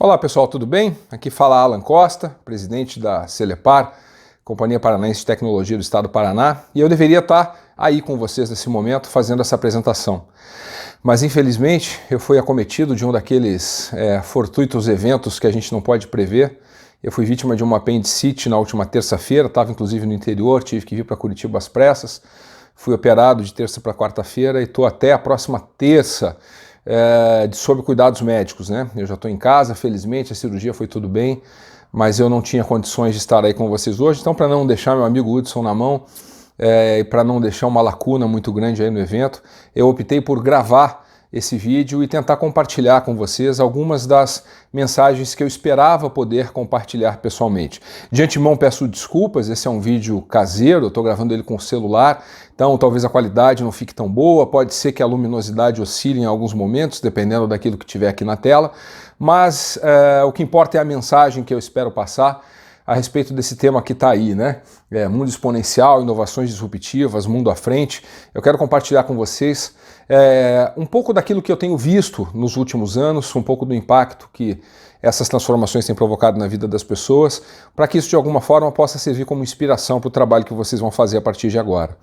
Olá pessoal, tudo bem? Aqui fala Alan Costa, presidente da Celepar, Companhia Paranaense de Tecnologia do Estado do Paraná, e eu deveria estar aí com vocês nesse momento fazendo essa apresentação. Mas infelizmente eu fui acometido de um daqueles fortuitos eventos que a gente não pode prever. Eu fui vítima de uma apendicite na última terça-feira, estava inclusive no interior, tive que vir para Curitiba às pressas, fui operado de terça para quarta-feira e estou até a próxima terça sob cuidados médicos, né? Eu já estou em casa, felizmente, a cirurgia foi tudo bem, mas eu não tinha condições de estar aí com vocês hoje, então para não deixar meu amigo Hudson na mão e para não deixar uma lacuna muito grande aí no evento, eu optei por gravar esse vídeo e tentar compartilhar com vocês algumas das mensagens que eu esperava poder compartilhar pessoalmente. De antemão peço desculpas, esse é um vídeo caseiro, eu estou gravando ele com o celular, então talvez a qualidade não fique tão boa, pode ser que a luminosidade oscile em alguns momentos, dependendo daquilo que tiver aqui na tela, mas o que importa é a mensagem que eu espero passar a respeito desse tema que está aí, né? Mundo exponencial, inovações disruptivas, mundo à frente. Eu quero compartilhar com vocês um pouco daquilo que eu tenho visto nos últimos anos, um pouco do impacto que essas transformações têm provocado na vida das pessoas, para que isso de alguma forma possa servir como inspiração para o trabalho que vocês vão fazer a partir de agora.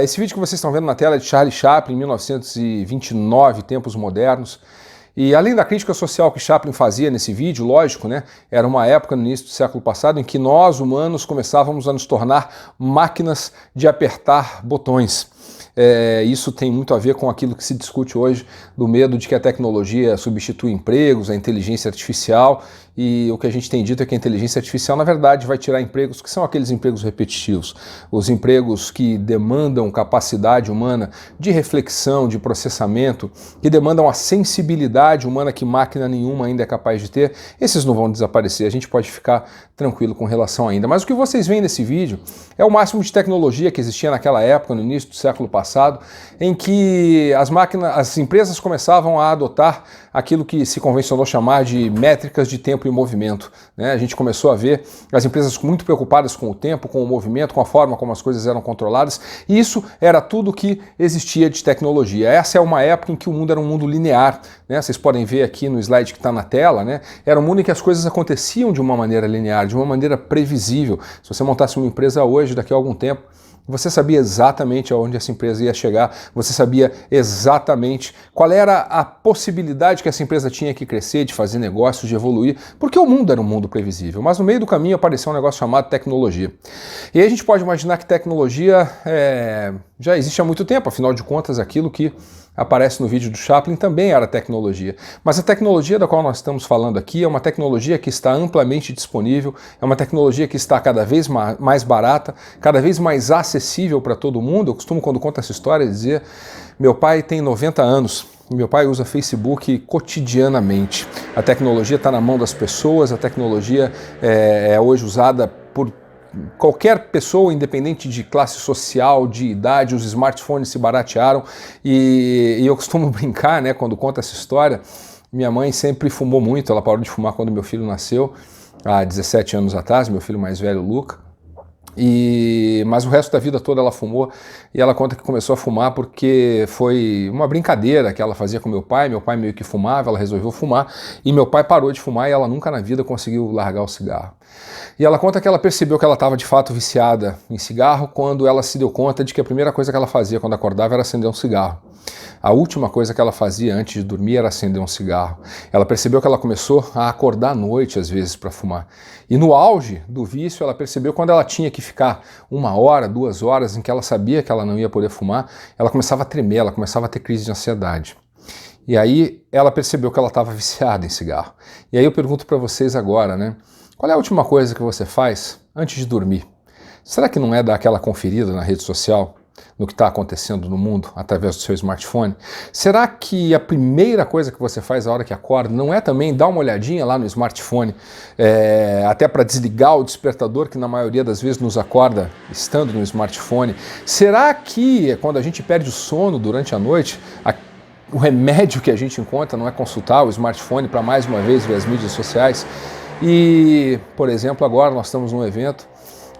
Esse vídeo que vocês estão vendo na tela é de Charlie Chaplin, 1929, Tempos Modernos. E além da crítica social que Chaplin fazia nesse vídeo, lógico, né, era uma época no início do século passado em que nós, humanos, começávamos a nos tornar máquinas de apertar botões. Isso tem muito a ver com aquilo que se discute hoje, do medo de que a tecnologia substitui empregos, a inteligência artificial, e o que a gente tem dito é que a inteligência artificial, na verdade, vai tirar empregos que são aqueles empregos repetitivos, os empregos que demandam capacidade humana de reflexão, de processamento, que demandam a sensibilidade humana que máquina nenhuma ainda é capaz de ter. Esses não vão desaparecer, a gente pode ficar tranquilo com relação ainda. Mas o que vocês veem nesse vídeo é o máximo de tecnologia que existia naquela época, no início do século passado, em que as empresas começavam a adotar aquilo que se convencionou chamar de métricas de tempo e movimento, né? A gente começou a ver as empresas muito preocupadas com o tempo, com o movimento, com a forma como as coisas eram controladas, e isso era tudo que existia de tecnologia. Essa é uma época em que o mundo era um mundo linear, né? Vocês podem ver aqui no slide que está na tela, né? Era um mundo em que as coisas aconteciam de uma maneira linear, de uma maneira previsível. Se você montasse uma empresa hoje, daqui a algum tempo, você sabia exatamente aonde essa empresa ia chegar, você sabia exatamente qual era a possibilidade que essa empresa tinha que crescer, de fazer negócios, de evoluir, porque o mundo era um mundo previsível. Mas no meio do caminho apareceu um negócio chamado tecnologia. E aí a gente pode imaginar que tecnologia já existe há muito tempo, afinal de contas aquilo que aparece no vídeo do Chaplin também era tecnologia. Mas a tecnologia da qual nós estamos falando aqui é uma tecnologia que está amplamente disponível, é uma tecnologia que está cada vez mais barata, cada vez mais acessível para todo mundo. Eu costumo, quando conto essa história, dizer: meu pai tem 90 anos, e meu pai usa Facebook cotidianamente. A tecnologia está na mão das pessoas, a tecnologia é hoje usada por qualquer pessoa, independente de classe social, de idade. Os smartphones se baratearam e eu costumo brincar, né, quando conto essa história. Minha mãe sempre fumou muito, ela parou de fumar quando meu filho nasceu, há 17 anos atrás, meu filho mais velho, Luca. Mas o resto da vida toda ela fumou, e ela conta que começou a fumar porque foi uma brincadeira que ela fazia com meu pai meio que fumava, ela resolveu fumar, e meu pai parou de fumar e ela nunca na vida conseguiu largar o cigarro. E ela conta que ela percebeu que ela estava de fato viciada em cigarro quando ela se deu conta de que a primeira coisa que ela fazia quando acordava era acender um cigarro. A última coisa que ela fazia antes de dormir era acender um cigarro. Ela percebeu que ela começou a acordar à noite, às vezes, para fumar. E no auge do vício, ela percebeu quando ela tinha que ficar 1 hora, 2 horas, em que ela sabia que ela não ia poder fumar, ela começava a tremer, ela começava a ter crise de ansiedade. E aí ela percebeu que ela estava viciada em cigarro. E aí eu pergunto para vocês agora, né? Qual é a última coisa que você faz antes de dormir? Será que não é dar aquela conferida na rede social, no que está acontecendo no mundo através do seu smartphone? Será que a primeira coisa que você faz a hora que acorda não é também dar uma olhadinha lá no smartphone, até para desligar o despertador que na maioria das vezes nos acorda estando no smartphone? Será que quando a gente perde o sono durante a noite, o remédio que a gente encontra não é consultar o smartphone para mais uma vez ver as mídias sociais? E, por exemplo, agora nós estamos num evento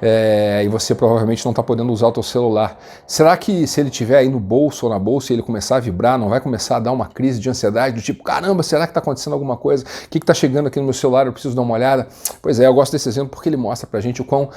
e você provavelmente não está podendo usar o teu celular. Será que se ele estiver aí no bolso ou na bolsa e ele começar a vibrar, não vai começar a dar uma crise de ansiedade do tipo, caramba, será que está acontecendo alguma coisa? O que está chegando aqui no meu celular? Eu preciso dar uma olhada. Pois é, eu gosto desse exemplo porque ele mostra pra gente o quão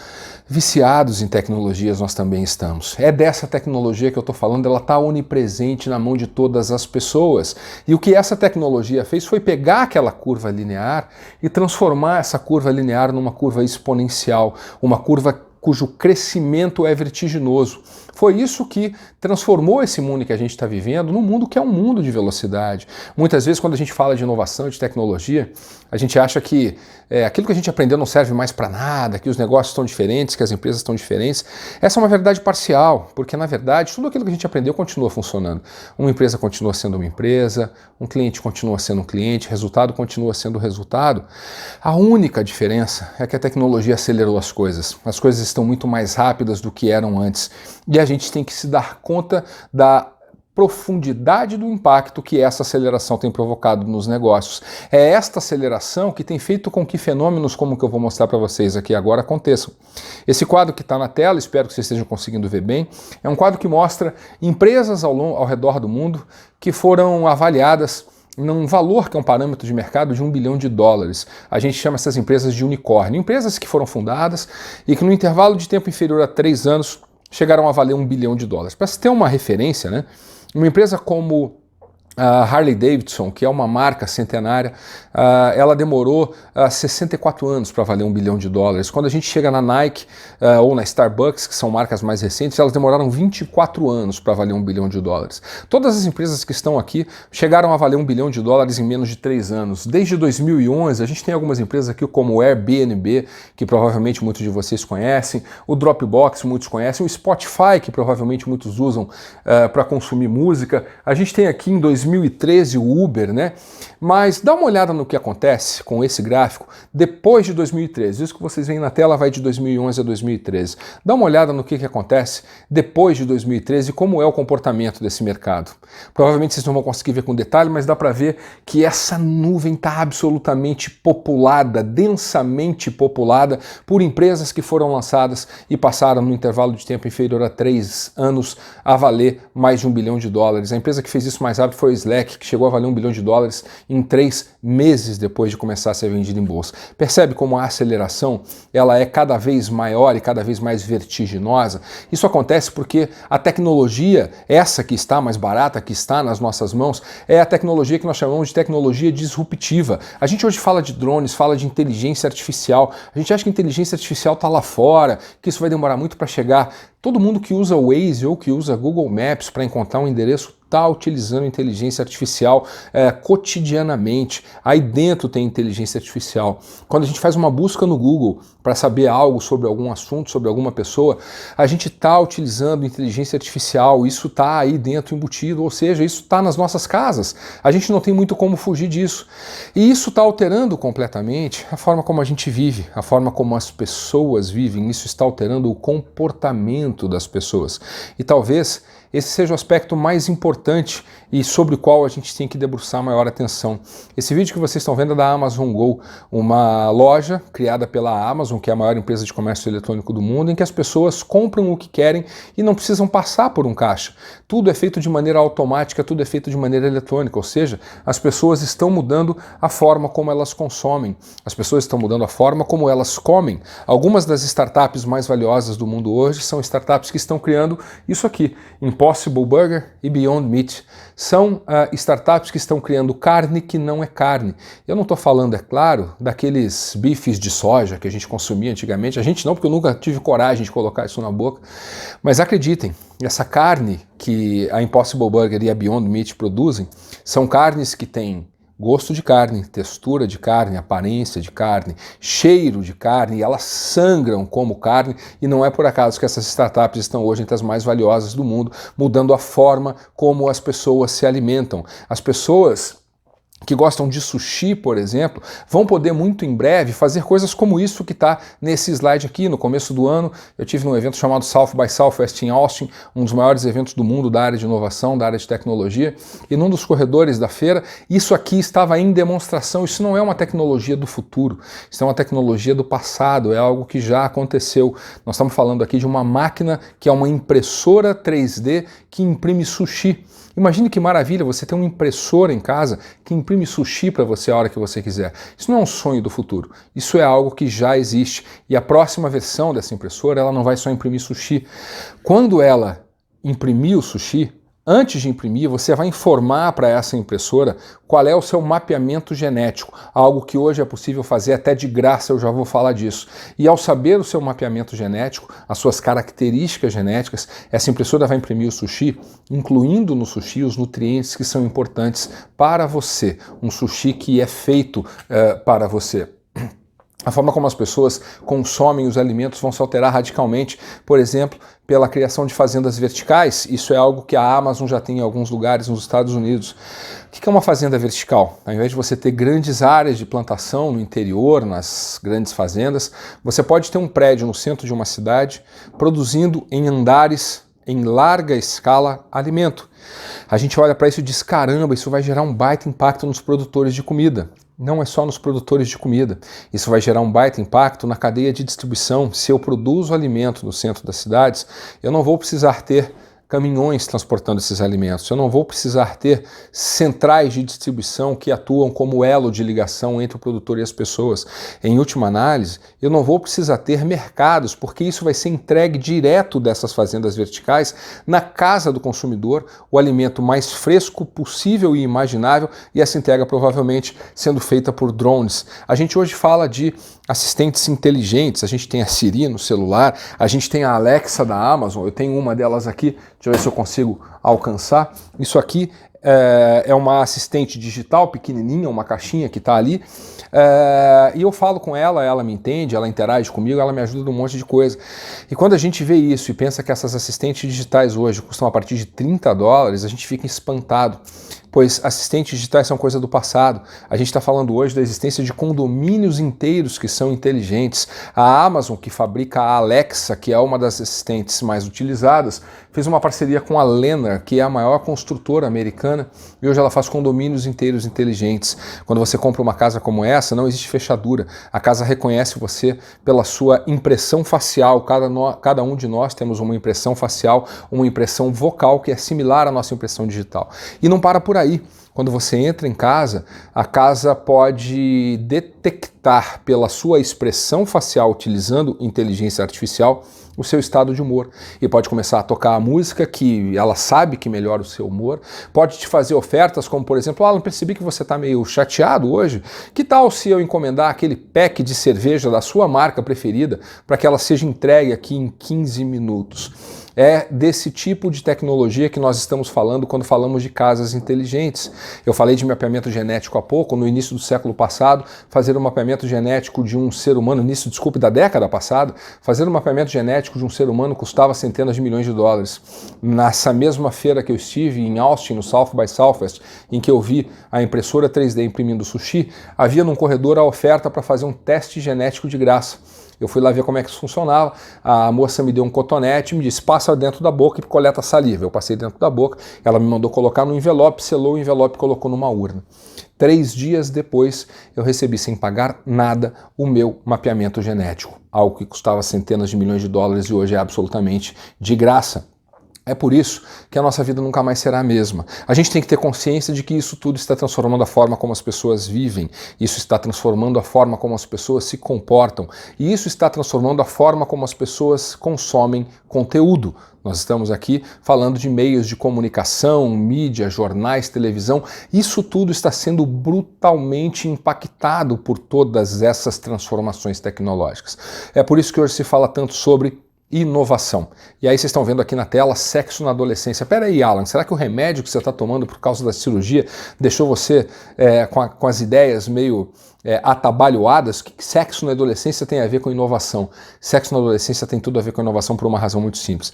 viciados em tecnologias nós também estamos. É dessa tecnologia que eu estou falando, ela está onipresente na mão de todas as pessoas. E o que essa tecnologia fez foi pegar aquela curva linear e transformar essa curva linear numa curva exponencial, uma curva cujo crescimento é vertiginoso. Foi isso que transformou esse mundo que a gente está vivendo num mundo que é um mundo de velocidade. Muitas vezes, quando a gente fala de inovação e de tecnologia, a gente acha que aquilo que a gente aprendeu não serve mais para nada, que os negócios estão diferentes, que as empresas estão diferentes. Essa é uma verdade parcial, porque, na verdade, tudo aquilo que a gente aprendeu continua funcionando. Uma empresa continua sendo uma empresa, um cliente continua sendo um cliente, resultado continua sendo resultado. A única diferença é que a tecnologia acelerou as coisas. As coisas estão muito mais rápidas do que eram antes. E a gente tem que se dar conta da profundidade do impacto que essa aceleração tem provocado nos negócios. É esta aceleração que tem feito com que fenômenos como o que eu vou mostrar para vocês aqui agora aconteçam. Esse quadro que está na tela, espero que vocês estejam conseguindo ver bem, é um quadro que mostra empresas ao redor do mundo que foram avaliadas num valor que é um parâmetro de mercado de $1 bilhão. A gente chama essas empresas de unicórnio. Empresas que foram fundadas e que no intervalo de tempo inferior a 3 anos chegaram a valer $1 bilhão. Para se ter uma referência, né, uma empresa como a Harley Davidson, que é uma marca centenária, ela demorou 64 anos para valer $1 bilhão. Quando a gente chega na Nike ou na Starbucks, que são marcas mais recentes, elas demoraram 24 anos para valer $1 bilhão. Todas as empresas que estão aqui chegaram a valer $1 bilhão em menos de 3 anos. Desde 2011, a gente tem algumas empresas aqui como o Airbnb, que provavelmente muitos de vocês conhecem, o Dropbox, muitos conhecem, o Spotify, que provavelmente muitos usam para consumir música. A gente tem aqui em 2013 o Uber, né? Mas dá uma olhada no que acontece com esse gráfico depois de 2013. Isso que vocês veem na tela vai de 2011 a 2013. Dá uma olhada no que acontece depois de 2013 e como é o comportamento desse mercado. Provavelmente vocês não vão conseguir ver com detalhe, mas dá para ver que essa nuvem está absolutamente populada, densamente populada por empresas que foram lançadas e passaram no intervalo de tempo inferior a 3 anos a valer mais de $1 bilhão. A empresa que fez isso mais rápido foi o Slack, que chegou a valer $1 bilhão em 3 meses depois de começar a ser vendido em bolsa. Percebe como a aceleração ela é cada vez maior e cada vez mais vertiginosa? Isso acontece porque a tecnologia, essa que está mais barata, que está nas nossas mãos, é a tecnologia que nós chamamos de tecnologia disruptiva. A gente hoje fala de drones, fala de inteligência artificial. A gente acha que a inteligência artificial está lá fora, que isso vai demorar muito para chegar. Todo mundo que usa o Waze ou que usa Google Maps para encontrar um endereço está utilizando inteligência artificial cotidianamente. Aí dentro tem inteligência artificial. Quando a gente faz uma busca no Google para saber algo sobre algum assunto, sobre alguma pessoa, a gente está utilizando inteligência artificial. Isso está aí dentro embutido, ou seja, isso está nas nossas casas. A gente não tem muito como fugir disso. E isso está alterando completamente a forma como a gente vive, a forma como as pessoas vivem. Isso está alterando o comportamento das pessoas. E talvez esse seja o aspecto mais importante e sobre o qual a gente tem que debruçar maior atenção. Esse vídeo que vocês estão vendo é da Amazon Go, uma loja criada pela Amazon, que é a maior empresa de comércio eletrônico do mundo, em que as pessoas compram o que querem e não precisam passar por um caixa. Tudo é feito de maneira automática, tudo é feito de maneira eletrônica, ou seja, as pessoas estão mudando a forma como elas consomem, as pessoas estão mudando a forma como elas comem. Algumas das startups mais valiosas do mundo hoje são startups que estão criando isso aqui, Impossible Burger e Beyond Meat. São startups que estão criando carne que não é carne. Eu não estou falando, é claro, daqueles bifes de soja que a gente consumia antigamente. A gente não, porque eu nunca tive coragem de colocar isso na boca. Mas acreditem, essa carne que a Impossible Burger e a Beyond Meat produzem são carnes que têm gosto de carne, textura de carne, aparência de carne, cheiro de carne, e elas sangram como carne, e não é por acaso que essas startups estão hoje entre as mais valiosas do mundo, mudando a forma como as pessoas se alimentam. As pessoas que gostam de sushi, por exemplo, vão poder muito em breve fazer coisas como isso que está nesse slide aqui. No começo do ano, eu tive num evento chamado South by Southwest em Austin, um dos maiores eventos do mundo da área de inovação, da área de tecnologia, e num dos corredores da feira, isso aqui estava em demonstração. Isso não é uma tecnologia do futuro, isso é uma tecnologia do passado, é algo que já aconteceu. Nós estamos falando aqui de uma máquina que é uma impressora 3D que imprime sushi. Imagine que maravilha você ter uma impressora em casa que imprime sushi para você a hora que você quiser. Isso não é um sonho do futuro, isso é algo que já existe. E a próxima versão dessa impressora, ela não vai só imprimir sushi. Quando ela imprimir o sushi, antes de imprimir, você vai informar para essa impressora qual é o seu mapeamento genético, algo que hoje é possível fazer até de graça, eu já vou falar disso. E ao saber o seu mapeamento genético, as suas características genéticas, essa impressora vai imprimir o sushi, incluindo no sushi os nutrientes que são importantes para você, um sushi que é feito para você. A forma como as pessoas consomem os alimentos vão se alterar radicalmente, por exemplo, pela criação de fazendas verticais. Isso é algo que a Amazon já tem em alguns lugares nos Estados Unidos. O que é uma fazenda vertical? Ao invés de você ter grandes áreas de plantação no interior, nas grandes fazendas, você pode ter um prédio no centro de uma cidade produzindo em andares, em larga escala, alimento. A gente olha para isso e diz, caramba, isso vai gerar um baita impacto nos produtores de comida. Não é só nos produtores de comida. Isso vai gerar um baita impacto na cadeia de distribuição. Se eu produzo alimento no centro das cidades, eu não vou precisar ter caminhões transportando esses alimentos. Eu não vou precisar ter centrais de distribuição que atuam como elo de ligação entre o produtor e as pessoas. Em última análise, eu não vou precisar ter mercados, porque isso vai ser entregue direto dessas fazendas verticais na casa do consumidor, o alimento mais fresco possível e imaginável, e essa entrega provavelmente sendo feita por drones. A gente hoje fala de assistentes inteligentes, a gente tem a Siri no celular, a gente tem a Alexa da Amazon, eu tenho uma delas aqui, deixa eu ver se eu consigo alcançar. Isso aqui é uma assistente digital pequenininha, uma caixinha que está ali, e eu falo com ela, ela me entende, ela interage comigo, ela me ajuda num monte de coisa. E quando a gente vê isso e pensa que essas assistentes digitais hoje custam a partir de $30, a gente fica espantado, pois assistentes digitais são coisa do passado. A gente está falando hoje da existência de condomínios inteiros que são inteligentes. A Amazon, que fabrica a Alexa, que é uma das assistentes mais utilizadas, fez uma parceria com a Lennar, que é a maior construtora americana, e hoje ela faz condomínios inteiros inteligentes. Quando você compra uma casa como essa, não existe fechadura. A casa reconhece você pela sua impressão facial. Cada um de nós temos uma impressão facial, uma impressão vocal que é similar à nossa impressão digital. E não para por aí. Quando você entra em casa, a casa pode detectar pela sua expressão facial, utilizando inteligência artificial, o seu estado de humor. E pode começar a tocar a música que ela sabe que melhora o seu humor. Pode te fazer ofertas como, por exemplo, Alan, percebi que você está meio chateado hoje. Que tal se eu encomendar aquele pack de cerveja da sua marca preferida para que ela seja entregue aqui em 15 minutos? É desse tipo de tecnologia que nós estamos falando quando falamos de casas inteligentes. Eu falei de mapeamento genético há pouco, no início do século passado, fazer um mapeamento genético de um ser humano, da década passada, fazer um mapeamento genético de um ser humano custava centenas de milhões de dólares. Nessa mesma feira que eu estive em Austin, no South by Southwest, em que eu vi a impressora 3D imprimindo sushi, havia num corredor a oferta para fazer um teste genético de graça. Eu fui lá ver como é que isso funcionava, a moça me deu um cotonete e me disse, passa dentro da boca e coleta saliva. Eu passei dentro da boca, ela me mandou colocar no envelope, selou o envelope e colocou numa urna. 3 dias depois, eu recebi sem pagar nada o meu mapeamento genético, algo que custava centenas de milhões de dólares e hoje é absolutamente de graça. É por isso que a nossa vida nunca mais será a mesma. A gente tem que ter consciência de que isso tudo está transformando a forma como as pessoas vivem, isso está transformando a forma como as pessoas se comportam, e isso está transformando a forma como as pessoas consomem conteúdo. Nós estamos aqui falando de meios de comunicação, mídia, jornais, televisão. Isso tudo está sendo brutalmente impactado por todas essas transformações tecnológicas. É por isso que hoje se fala tanto sobre inovação. E aí vocês estão vendo aqui na tela, sexo na adolescência. Pera aí, Alan, será que o remédio que você está tomando por causa da cirurgia deixou você com as ideias meio atabalhoadas? O que sexo na adolescência tem a ver com inovação? Sexo na adolescência tem tudo a ver com inovação por uma razão muito simples.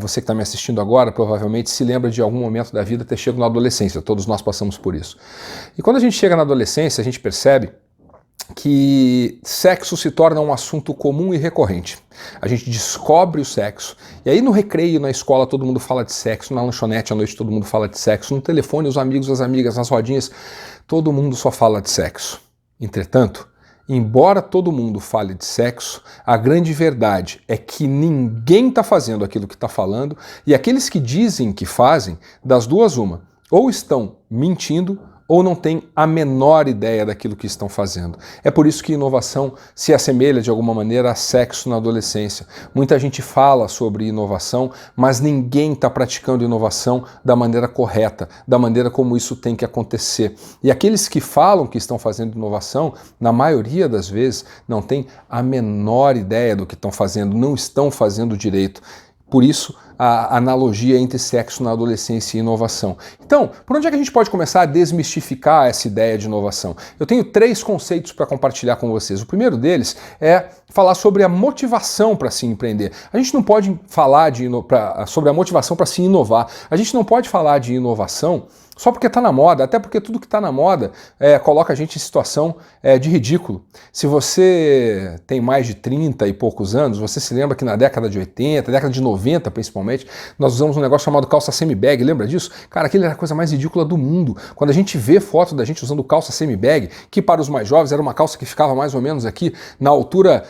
Você que está me assistindo agora provavelmente se lembra de algum momento da vida ter chegado na adolescência, todos nós passamos por isso. E quando a gente chega na adolescência, a gente percebe que sexo se torna um assunto comum e recorrente. A gente descobre o sexo, e aí no recreio, na escola, todo mundo fala de sexo, na lanchonete à noite todo mundo fala de sexo, no telefone os amigos, as amigas, nas rodinhas, todo mundo só fala de sexo. Entretanto, embora todo mundo fale de sexo, a grande verdade é que ninguém está fazendo aquilo que está falando, e aqueles que dizem que fazem, das duas uma, ou estão mentindo, ou não têm a menor ideia daquilo que estão fazendo. É por isso que inovação se assemelha de alguma maneira a sexo na adolescência. Muita gente fala sobre inovação, mas ninguém está praticando inovação da maneira correta, da maneira como isso tem que acontecer. E aqueles que falam que estão fazendo inovação, na maioria das vezes, não têm a menor ideia do que estão fazendo, não estão fazendo direito. Por isso, a analogia entre sexo na adolescência e inovação. Então, por onde é que a gente pode começar a desmistificar essa ideia de inovação? Eu tenho 3 conceitos para compartilhar com vocês. O primeiro deles é falar sobre a motivação para se empreender. A gente não pode falar sobre a motivação para se inovar. A gente não pode falar de inovação só porque está na moda, até porque tudo que está na moda coloca a gente em situação de ridículo. Se você tem mais de 30 e poucos anos, você se lembra que na década de 80, década de 90 principalmente, nós usamos um negócio chamado calça semi-bag, lembra disso? Cara, aquilo era a coisa mais ridícula do mundo. Quando a gente vê foto da gente usando calça semi-bag, que para os mais jovens era uma calça que ficava mais ou menos aqui na altura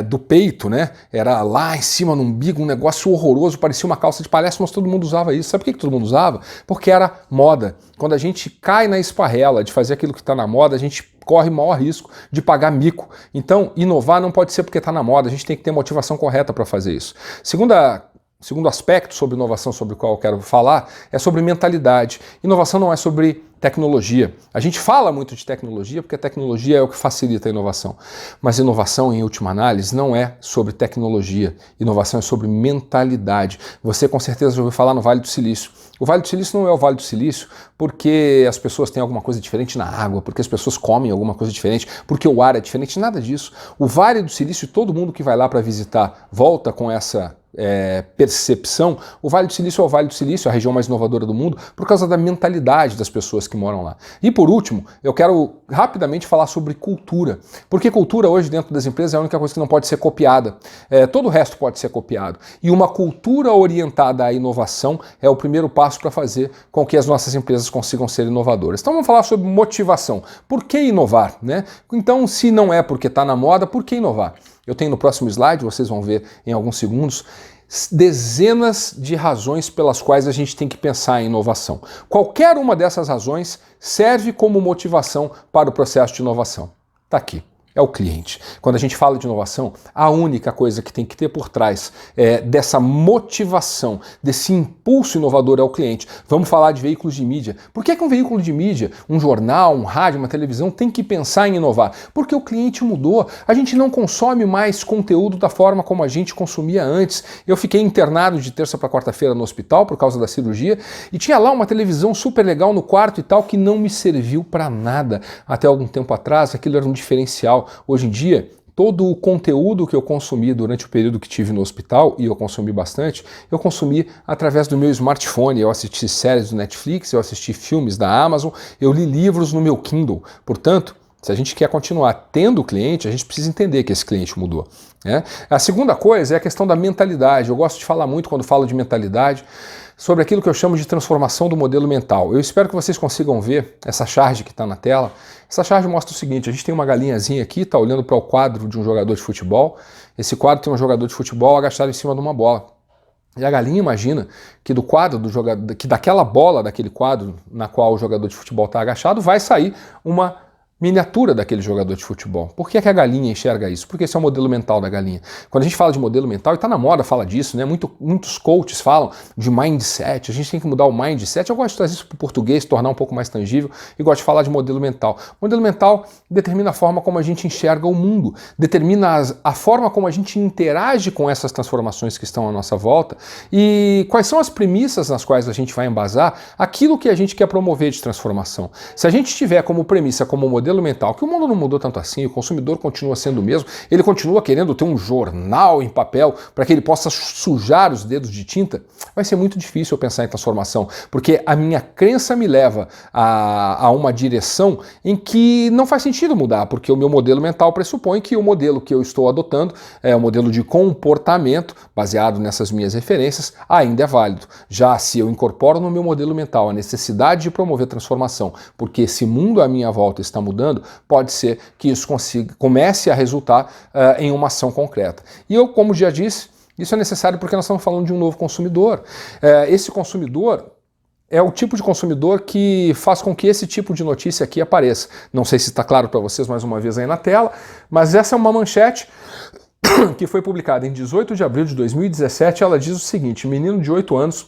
do peito, né? Era lá em cima no umbigo, um negócio horroroso, parecia uma calça de palhaço, mas todo mundo usava isso. Sabe por que todo mundo usava? Porque era moda. Quando a gente cai na esparrela de fazer aquilo que está na moda, a gente corre maior risco de pagar mico. Então, inovar não pode ser porque está na moda, a gente tem que ter motivação correta para fazer isso. Segundo aspecto sobre inovação sobre o qual eu quero falar é sobre mentalidade. Inovação não é sobre tecnologia. A gente fala muito de tecnologia porque a tecnologia é o que facilita a inovação. Mas inovação, em última análise, não é sobre tecnologia. Inovação é sobre mentalidade. Você com certeza já ouviu falar no Vale do Silício. O Vale do Silício não é o Vale do Silício porque as pessoas têm alguma coisa diferente na água, porque as pessoas comem alguma coisa diferente, porque o ar é diferente, nada disso. O Vale do Silício, todo mundo que vai lá para visitar volta com essa percepção. O Vale do Silício é o Vale do Silício, a região mais inovadora do mundo, por causa da mentalidade das pessoas que moram lá. E por último, eu quero rapidamente falar sobre cultura, porque cultura hoje dentro das empresas é a única coisa que não pode ser copiada. Todo o resto pode ser copiado. E uma cultura orientada à inovação é o primeiro passo para fazer com que as nossas empresas consigam ser inovadoras. Então vamos falar sobre motivação. Por que inovar, né? Então, se não é porque está na moda, por que inovar? Eu tenho no próximo slide, vocês vão ver em alguns segundos, dezenas de razões pelas quais a gente tem que pensar em inovação. Qualquer uma dessas razões serve como motivação para o processo de inovação. Está aqui. É o cliente. Quando a gente fala de inovação, a única coisa que tem que ter por trás dessa motivação, desse impulso inovador é o cliente. Vamos falar de veículos de mídia. Por que um veículo de mídia, um jornal, um rádio, uma televisão tem que pensar em inovar? Porque o cliente mudou. A gente não consome mais conteúdo da forma como a gente consumia antes. Eu fiquei internado de terça para quarta-feira no hospital por causa da cirurgia e tinha lá uma televisão super legal no quarto e tal que não me serviu para nada. Até algum tempo atrás, aquilo era um diferencial. Hoje em dia, todo o conteúdo que eu consumi durante o período que tive no hospital, e eu consumi bastante, eu consumi através do meu smartphone. Eu assisti séries do Netflix, eu assisti filmes da Amazon, eu li livros no meu Kindle. Portanto, se a gente quer continuar tendo cliente, a gente precisa entender que esse cliente mudou, né? A segunda coisa é a questão da mentalidade. Eu gosto de falar muito quando falo de mentalidade, sobre aquilo que eu chamo de transformação do modelo mental. Eu espero que vocês consigam ver essa charge que está na tela. Essa charge mostra o seguinte: a gente tem uma galinhazinha aqui, está olhando para o quadro de um jogador de futebol. Esse quadro tem um jogador de futebol agachado em cima de uma bola. E a galinha imagina que do quadro do jogador, que daquela bola, daquele quadro na qual o jogador de futebol está agachado, vai sair uma miniatura daquele jogador de futebol. Por que é que a galinha enxerga isso? Porque esse é o modelo mental da galinha. Quando a gente fala de modelo mental, e está na moda falar disso, né? Muitos coaches falam de mindset, a gente tem que mudar o mindset. Eu gosto de trazer isso para o português, tornar um pouco mais tangível, e gosto de falar de modelo mental. O modelo mental determina a forma como a gente enxerga o mundo, determina a forma como a gente interage com essas transformações que estão à nossa volta e quais são as premissas nas quais a gente vai embasar aquilo que a gente quer promover de transformação. Se a gente tiver como premissa, como modelo mental, que o mundo não mudou tanto assim, o consumidor continua sendo o mesmo, ele continua querendo ter um jornal em papel para que ele possa sujar os dedos de tinta, vai ser muito difícil eu pensar em transformação, porque a minha crença me leva a uma direção em que não faz sentido mudar, porque o meu modelo mental pressupõe que o modelo que eu estou adotando, o modelo de comportamento, baseado nessas minhas referências, ainda é válido. Já se eu incorporo no meu modelo mental a necessidade de promover transformação, porque esse mundo à minha volta está mudando, pode ser que isso comece a resultar em uma ação concreta. E eu, como já disse, isso é necessário porque nós estamos falando de um novo consumidor. Esse consumidor é o tipo de consumidor que faz com que esse tipo de notícia aqui apareça. Não sei se está claro para vocês mais uma vez aí na tela, mas essa é uma manchete que foi publicada em 18 de abril de 2017. Ela diz o seguinte: menino de 8 anos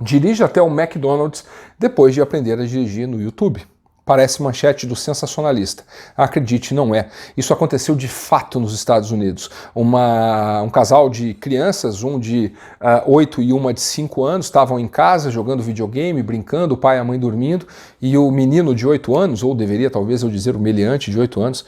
dirige até o McDonald's depois de aprender a dirigir no YouTube. Parece manchete do sensacionalista. Acredite, não é. Isso aconteceu de fato nos Estados Unidos. Um casal de crianças, um de 8 e uma de 5 anos, estavam em casa jogando videogame, brincando, o pai e a mãe dormindo, e o menino de 8 anos, ou deveria talvez eu dizer o meliante de 8 anos,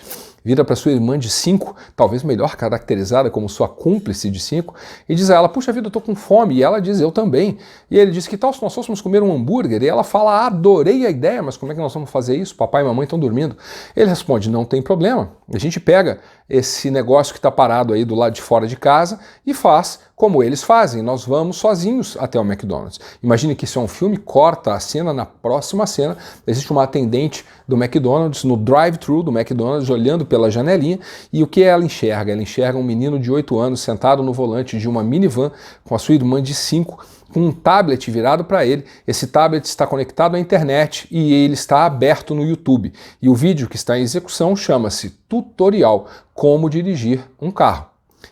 vira para sua irmã de 5, talvez melhor caracterizada como sua cúmplice de 5, e diz a ela: puxa vida, eu tô com fome. E ela diz: eu também. E ele diz: que tal se nós fôssemos comer um hambúrguer? E ela fala: adorei a ideia, mas como é que nós vamos fazer isso? Papai e mamãe estão dormindo. Ele responde: não tem problema. A gente pega esse negócio que está parado aí do lado de fora de casa e faz como eles fazem. Nós vamos sozinhos até o McDonald's. Imagine que isso é um filme, corta a cena, na próxima cena existe uma atendente do McDonald's no drive-thru do McDonald's olhando pela janelinha, e o que ela enxerga? Ela enxerga um menino de 8 anos sentado no volante de uma minivan com a sua irmã de 5, com um tablet virado para ele. Esse tablet está conectado à internet e ele está aberto no YouTube. E o vídeo que está em execução chama-se Tutorial Como Dirigir um Carro.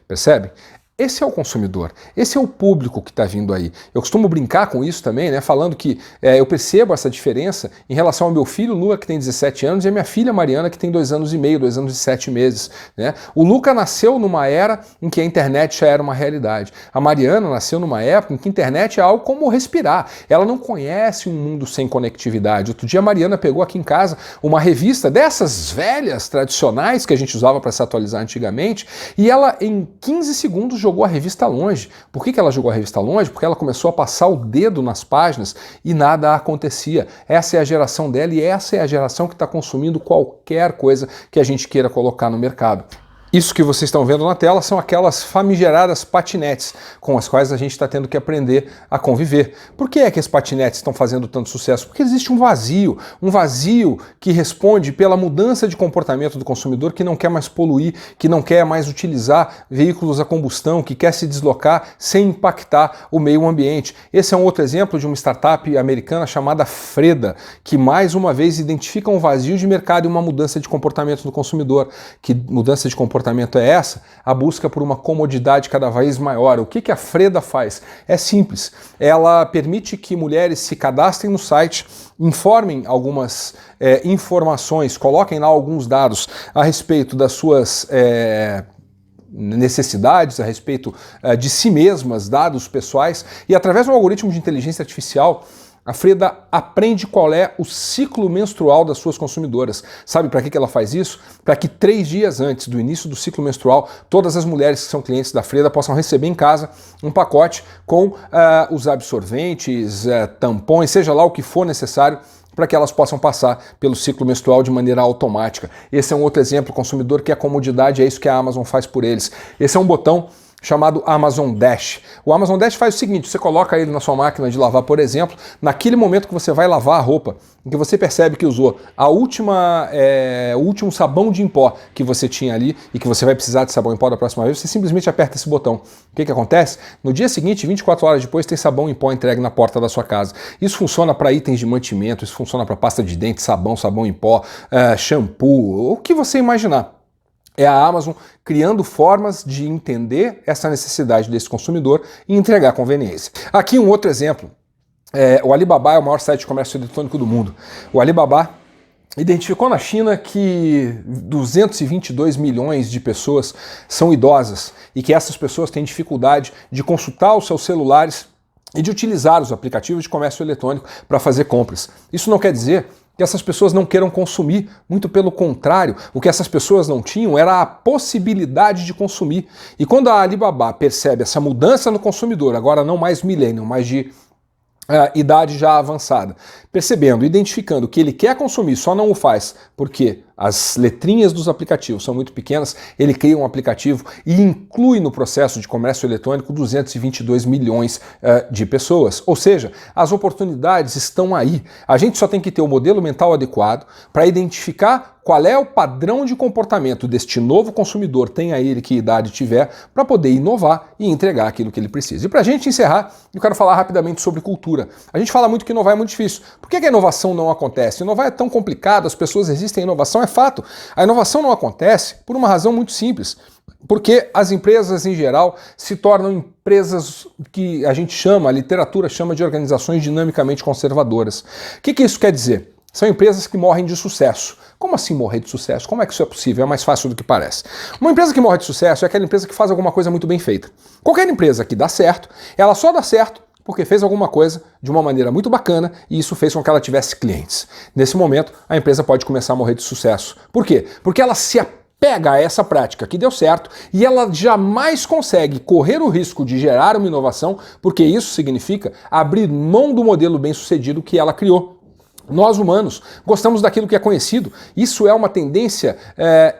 Percebe? Esse é o consumidor, esse é o público que está vindo aí. Eu costumo brincar com isso também, né, falando que eu percebo essa diferença em relação ao meu filho Luca, que tem 17 anos, e a minha filha Mariana, que tem 2 anos e meio, 2 anos e 7 meses. Né? O Luca nasceu numa era em que a internet já era uma realidade. A Mariana nasceu numa época em que a internet é algo como respirar. Ela não conhece um mundo sem conectividade. Outro dia a Mariana pegou aqui em casa uma revista dessas velhas, tradicionais, que a gente usava para se atualizar antigamente, e ela em 15 segundos jogou a revista longe. Por que ela jogou a revista longe? Porque ela começou a passar o dedo nas páginas e nada acontecia. Essa é a geração dela e essa é a geração que está consumindo qualquer coisa que a gente queira colocar no mercado. Isso que vocês estão vendo na tela são aquelas famigeradas patinetes com as quais a gente está tendo que aprender a conviver. Por que é que esses patinetes estão fazendo tanto sucesso? Porque existe um vazio que responde pela mudança de comportamento do consumidor, que não quer mais poluir, que não quer mais utilizar veículos a combustão, que quer se deslocar sem impactar o meio ambiente. Esse é um outro exemplo de uma startup americana chamada Freda, que mais uma vez identifica um vazio de mercado e uma mudança de comportamento do consumidor. Que mudança de comportamento é essa? A busca por uma comodidade cada vez maior. O que a Freda faz? É simples. Ela permite que mulheres se cadastrem no site, informem algumas informações, coloquem lá alguns dados a respeito das suas necessidades, a respeito de si mesmas, dados pessoais, e através de um algoritmo de inteligência artificial, a Freda aprende qual é o ciclo menstrual das suas consumidoras. Sabe para que ela faz isso? Para que 3 dias antes do início do ciclo menstrual, todas as mulheres que são clientes da Freda possam receber em casa um pacote com os absorventes, tampões, seja lá o que for necessário, para que elas possam passar pelo ciclo menstrual de maneira automática. Esse é um outro exemplo, consumidor que a comodidade é isso que a Amazon faz por eles. Esse é um botão chamado Amazon Dash. O Amazon Dash faz o seguinte, você coloca ele na sua máquina de lavar, por exemplo, naquele momento que você vai lavar a roupa, em que você percebe que usou o último sabão de em pó que você tinha ali e que você vai precisar de sabão em pó da próxima vez, você simplesmente aperta esse botão. O que acontece? No dia seguinte, 24 horas depois, tem sabão em pó entregue na porta da sua casa. Isso funciona para itens de mantimento, isso funciona para pasta de dente, sabão em pó, shampoo, o que você imaginar. É a Amazon criando formas de entender essa necessidade desse consumidor e entregar conveniência. Aqui um outro exemplo. O Alibaba é o maior site de comércio eletrônico do mundo. O Alibaba identificou na China que 222 milhões de pessoas são idosas e que essas pessoas têm dificuldade de consultar os seus celulares e de utilizar os aplicativos de comércio eletrônico para fazer compras. Isso não quer dizer que essas pessoas não queiram consumir, muito pelo contrário, o que essas pessoas não tinham era a possibilidade de consumir. E quando a Alibaba percebe essa mudança no consumidor, agora não mais millennial, mas de idade já avançada, percebendo, identificando que ele quer consumir, só não o faz porque as letrinhas dos aplicativos são muito pequenas, ele cria um aplicativo e inclui no processo de comércio eletrônico 222 milhões de pessoas. Ou seja, as oportunidades estão aí. A gente só tem que ter o modelo mental adequado para identificar qual é o padrão de comportamento deste novo consumidor, tenha ele que idade tiver, para poder inovar e entregar aquilo que ele precisa. E para a gente encerrar, eu quero falar rapidamente sobre cultura. A gente fala muito que inovar é muito difícil. Por que a inovação não acontece? Inovar é tão complicado, as pessoas resistem à inovação, é fato. A inovação não acontece por uma razão muito simples. Porque as empresas, em geral, se tornam empresas que a gente chama, a literatura chama de organizações dinamicamente conservadoras. O que isso quer dizer? São empresas que morrem de sucesso. Como assim morrer de sucesso? Como é que isso é possível? É mais fácil do que parece. Uma empresa que morre de sucesso é aquela empresa que faz alguma coisa muito bem feita. Qualquer empresa que dá certo, ela só dá certo porque fez alguma coisa de uma maneira muito bacana e isso fez com que ela tivesse clientes. Nesse momento, a empresa pode começar a morrer de sucesso. Por quê? Porque ela se pega essa prática que deu certo e ela jamais consegue correr o risco de gerar uma inovação, porque isso significa abrir mão do modelo bem-sucedido que ela criou. Nós humanos gostamos daquilo que é conhecido, isso é uma tendência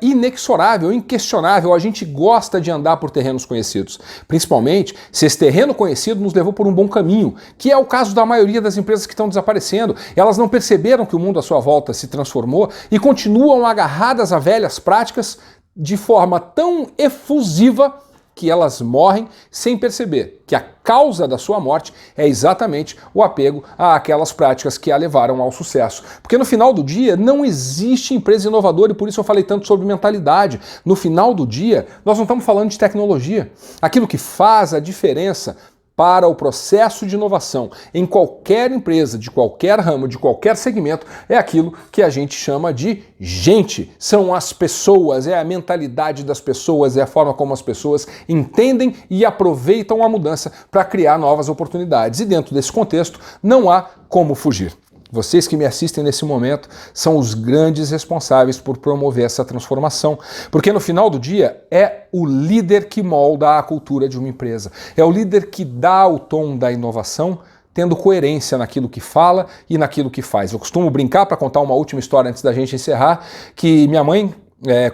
inexorável, inquestionável, a gente gosta de andar por terrenos conhecidos, principalmente se esse terreno conhecido nos levou por um bom caminho, que é o caso da maioria das empresas que estão desaparecendo. Elas não perceberam que o mundo à sua volta se transformou e continuam agarradas a velhas práticas de forma tão efusiva que elas morrem sem perceber que a causa da sua morte é exatamente o apego àquelas práticas que a levaram ao sucesso. Porque no final do dia não existe empresa inovadora e por isso eu falei tanto sobre mentalidade. No final do dia nós não estamos falando de tecnologia. Aquilo que faz a diferença para o processo de inovação em qualquer empresa, de qualquer ramo, de qualquer segmento, é aquilo que a gente chama de gente. São as pessoas, é a mentalidade das pessoas, é a forma como as pessoas entendem e aproveitam a mudança para criar novas oportunidades. E dentro desse contexto, não há como fugir. Vocês que me assistem nesse momento são os grandes responsáveis por promover essa transformação, porque no final do dia é o líder que molda a cultura de uma empresa, é o líder que dá o tom da inovação, tendo coerência naquilo que fala e naquilo que faz. Eu costumo brincar, para contar uma última história antes da gente encerrar, que minha mãe,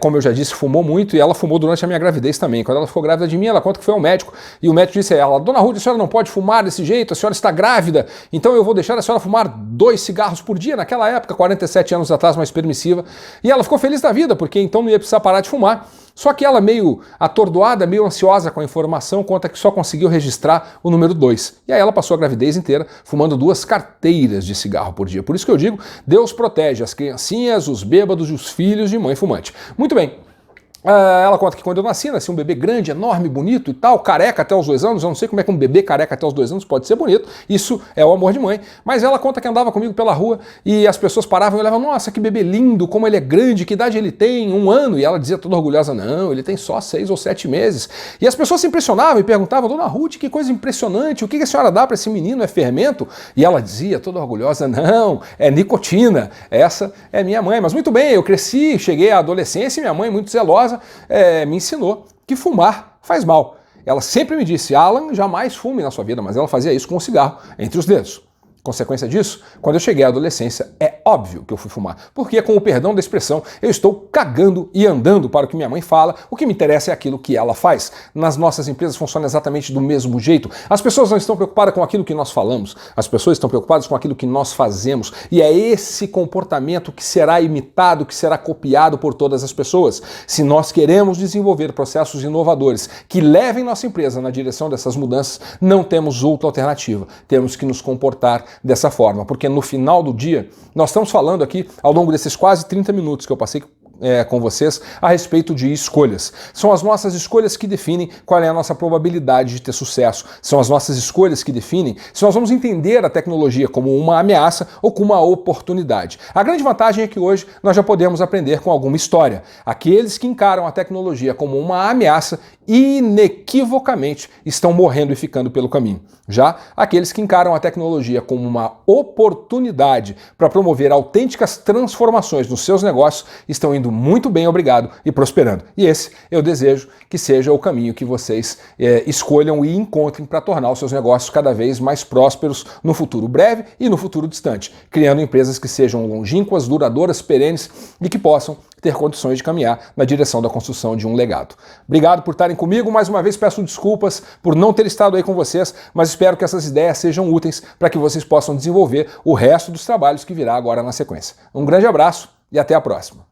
como eu já disse, fumou muito e ela fumou durante a minha gravidez também. Quando ela ficou grávida de mim, ela conta que foi ao médico e o médico disse a ela: Dona Ruth, a senhora não pode fumar desse jeito, a senhora está grávida, então eu vou deixar a senhora fumar 2 cigarros por dia, naquela época, 47 anos atrás, mais permissiva. E ela ficou feliz da vida, porque então não ia precisar parar de fumar. Só que ela, meio atordoada, meio ansiosa com a informação, conta que só conseguiu registrar o número 2. E aí ela passou a gravidez inteira fumando 2 carteiras de cigarro por dia. Por isso que eu digo, Deus protege as criancinhas, os bêbados e os filhos de mãe fumante. Muito bem. Ela conta que quando eu nasci um bebê grande, enorme, bonito e tal, careca até os 2 anos. Eu não sei como é que um bebê careca até os 2 anos pode ser bonito. Isso é o amor de mãe. Mas ela conta que andava comigo pela rua e as pessoas paravam e olhavam: nossa, que bebê lindo, como ele é grande, que idade ele tem? 1 ano. E ela dizia toda orgulhosa: não, ele tem só 6 ou 7 meses. E as pessoas se impressionavam e perguntavam: Dona Ruth, que coisa impressionante, o que a senhora dá para esse menino? É fermento? E ela dizia toda orgulhosa: não, é nicotina. Essa é minha mãe. Mas muito bem, eu cresci, cheguei à adolescência e minha mãe, muito zelosa, me ensinou que fumar faz mal. Ela sempre me disse: Alan, jamais fume na sua vida, mas ela fazia isso com o cigarro entre os dedos. Consequência disso, quando eu cheguei à adolescência, é óbvio que eu fui fumar, porque, com o perdão da expressão, eu estou cagando e andando para o que minha mãe fala, o que me interessa é aquilo que ela faz. Nas nossas empresas funciona exatamente do mesmo jeito. As pessoas não estão preocupadas com aquilo que nós falamos, as pessoas estão preocupadas com aquilo que nós fazemos, e é esse comportamento que será imitado, que será copiado por todas as pessoas. Se nós queremos desenvolver processos inovadores que levem nossa empresa na direção dessas mudanças, não temos outra alternativa. Temos que nos comportar dessa forma, porque no final do dia, nós estamos falando aqui, ao longo desses quase 30 minutos que eu passei com vocês, a respeito de escolhas. São as nossas escolhas que definem qual é a nossa probabilidade de ter sucesso. São as nossas escolhas que definem se nós vamos entender a tecnologia como uma ameaça ou como uma oportunidade. A grande vantagem é que hoje nós já podemos aprender com alguma história. Aqueles que encaram a tecnologia como uma ameaça, inequivocamente estão morrendo e ficando pelo caminho. Já aqueles que encaram a tecnologia como uma oportunidade para promover autênticas transformações nos seus negócios estão indo muito bem, obrigado, e prosperando. E esse eu desejo que seja o caminho que vocês escolham e encontrem para tornar os seus negócios cada vez mais prósperos no futuro breve e no futuro distante, criando empresas que sejam longínquas, duradouras, perenes e que possam ter condições de caminhar na direção da construção de um legado. Obrigado por estarem comigo, mais uma vez peço desculpas por não ter estado aí com vocês, mas espero que essas ideias sejam úteis para que vocês possam desenvolver o resto dos trabalhos que virá agora na sequência. Um grande abraço e até a próxima.